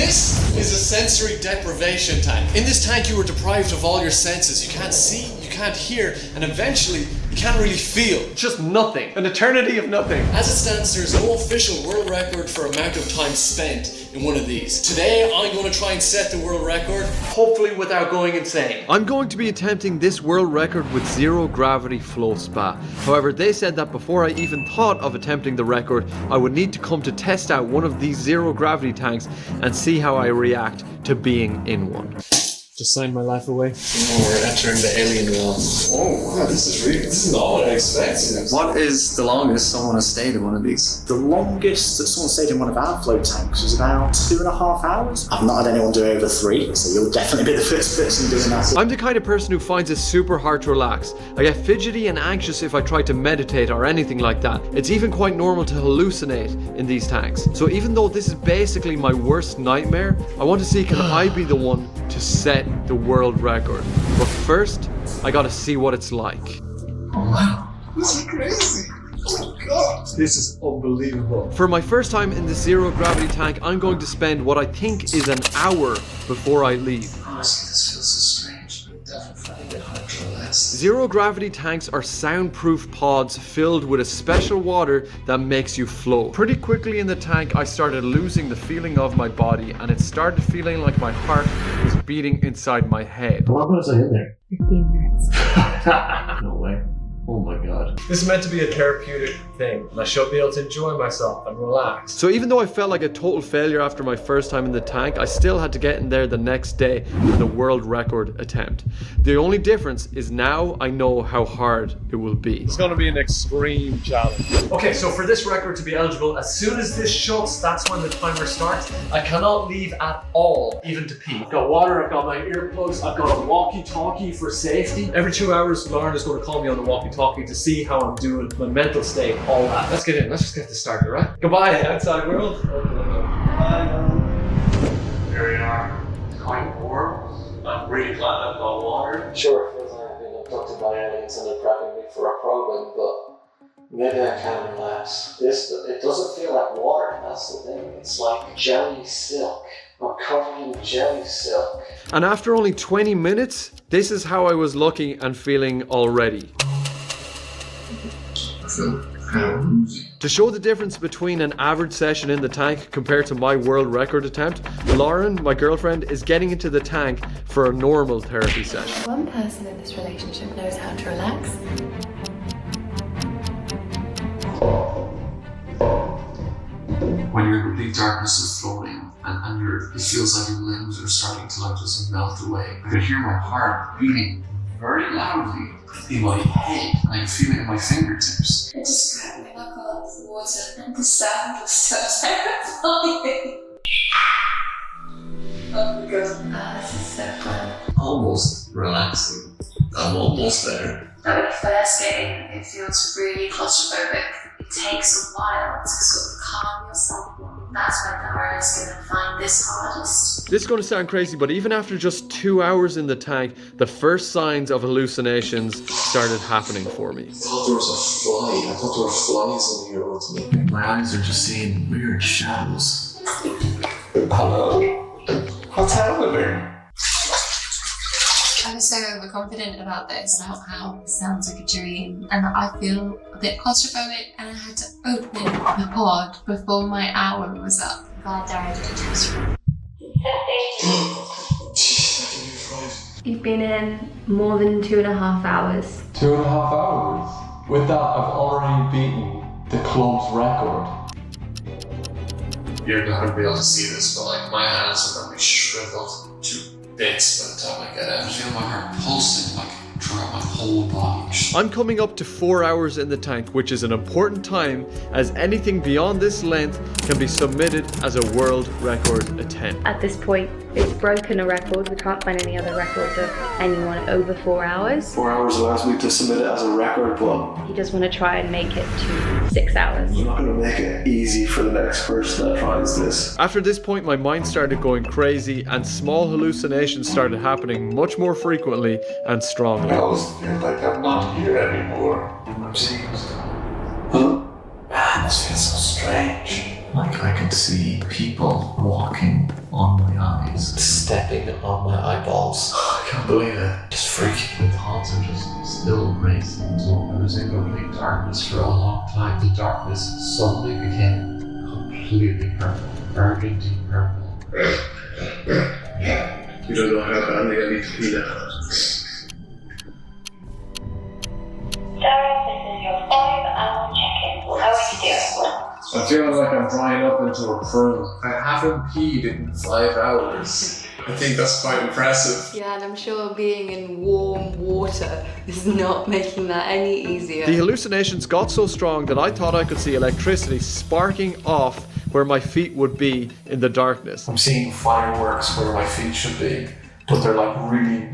This is a sensory deprivation tank. In this tank you are deprived of all your senses. You can't see, you can't hear, and eventually you can't really feel. Just nothing. An eternity of nothing. As it stands, there's no official world record for amount of time spent in one of these. Today I'm going to try and set the world record, hopefully without going insane. I'm going to be attempting this world record with zero gravity flow spa. However, they said that before I even thought of attempting the record, I would need to come to test out one of these zero gravity tanks and see how I react to being in one. just signed my life away. Oh, we're entering the alien realm. Oh wow, this is not what I expected. What is the longest someone has stayed in one of these? The longest that someone stayed in one of our float tanks was about 2.5 hours. I've not had anyone do over 3, so you'll definitely be the first person doing that. I'm the kind of person who finds it super hard to relax. I get fidgety and anxious if I try to meditate or anything like that. It's even quite normal to hallucinate in these tanks. So even though this is basically my worst nightmare, I want to see can I be the one to set the world record. But first, I gotta see what it's like. Oh wow, this is crazy. Oh god. This is unbelievable. For my first time in the zero gravity tank, I'm going to spend what I think is an hour before I leave. Honestly, this feels so strange. I'm definitely finding it hard to relax. Zero gravity tanks are soundproof pods filled with a special water that makes you float. Pretty quickly in the tank, I started losing the feeling of my body, and it started feeling like my heart was beating inside my head. How long was I in there? 15 minutes. No way. Oh my god. This is meant to be a therapeutic thing, and I should be able to enjoy myself and relax. So even though I felt like a total failure after my first time in the tank, I still had to get in there the next day for the world record attempt. The only difference is now I know how hard it will be. It's going to be an extreme challenge. Okay, so for this record to be eligible, as soon as this shuts, that's when the timer starts. I cannot leave at all, even to pee. I've got water, I've got my earplugs, I've got a walkie-talkie for safety. Every 2 hours, Lauren is going to call me on the walkie-talkie to see how I'm doing, my mental state, all that. Let's get in, let's just get this started, right? Goodbye, outside world. Here we are. It's quite warm. I'm really glad I've got water. Sure, it feels like I've been abducted by aliens and they're prepping me for a program, but maybe I can relax. It doesn't feel like water, that's the thing. It's like jelly silk. I'm covered in jelly silk. And after only 20 minutes, this is how I was looking and feeling already. I feel kind of woozy. To show the difference between an average session in the tank compared to my world record attempt, Lauren, my girlfriend, is getting into the tank for a normal therapy session. One person in this relationship knows how to relax. When you're in complete darkness of floating and it feels like your limbs are starting to like just melt away. I can hear my heart beating very loudly in my head. I can feel it in my fingertips. I just grabbed my knuckle out of the water and the sound was so terrifying. Oh my god. This is so fun. Almost relaxing. I'm almost there. But when you first get in, it feels really claustrophobic. It takes a while to sort of calm yourself. That's when Nora is going to find this hardest. This is going to sound crazy, but even after just 2 hours in the tank, the first signs of hallucinations started happening for me. I thought there was a fly. I thought there were flies in here with me. My eyes are just seeing weird shadows. Hello? What's happening? I was so overconfident about this, about how it sounds like a dream, and I feel a bit claustrophobic, and I had to open the pod before my hour was up. God, there I did a test run. You've been in more than 2.5 hours. 2.5 hours? With that, I've already beaten the club's record. You're not going to be able to see this, but like my hands are going to be shriveled to bits by the time I get out. I feel my heart pulsing like throughout my whole body. I'm coming up to 4 hours in the tank, which is an important time as anything beyond this length can be submitted as a world record attempt. At this point, it's broken a record. We can't find any other records of anyone over 4 hours. 4 hours allows me to submit it as a record, but You just want to try and make it to 6 hours. I'm not going to make it easy for the next person that tries this. After this point, my mind started going crazy and small hallucinations started happening much more frequently and strongly. I always feel like I'm not here anymore. I'm seeing stuff. Huh? Man, this feels so strange. Like I can see people walking on my eyes, stepping on my eyeballs. I can't believe it. Just freaky. The thoughts are just still racing. So I was in complete darkness for a long time. The darkness suddenly became completely purple. Burgundy purple. You don't know how badly I need to pee now. Sarah, this is your 5-hour check-in. How are you doing? I'm feeling like I'm drying up into a kernel. I haven't peed in 5 hours. I think that's quite impressive. Yeah, and I'm sure being in warm water is not making that any easier. The hallucinations got so strong that I thought I could see electricity sparking off where my feet would be in the darkness. I'm seeing fireworks where my feet should be, but they're like really,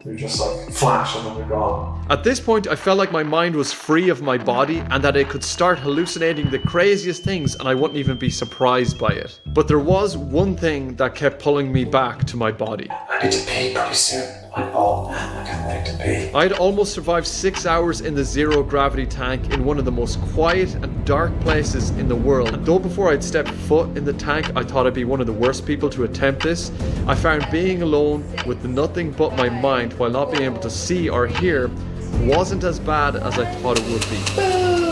they're just like flash and then they're gone. At this point, I felt like my mind was free of my body and that it could start hallucinating the craziest things and I wouldn't even be surprised by it. But there was one thing that kept pulling me back to my body. I need to pee pretty soon. I'm old man, I can't wait to pee. I had almost survived 6 hours in the zero gravity tank in one of the most quiet and dark places in the world. And though before I'd stepped foot in the tank, I thought I'd be one of the worst people to attempt this, I found being alone with nothing but my mind while not being able to see or hear wasn't as bad as I thought it would be.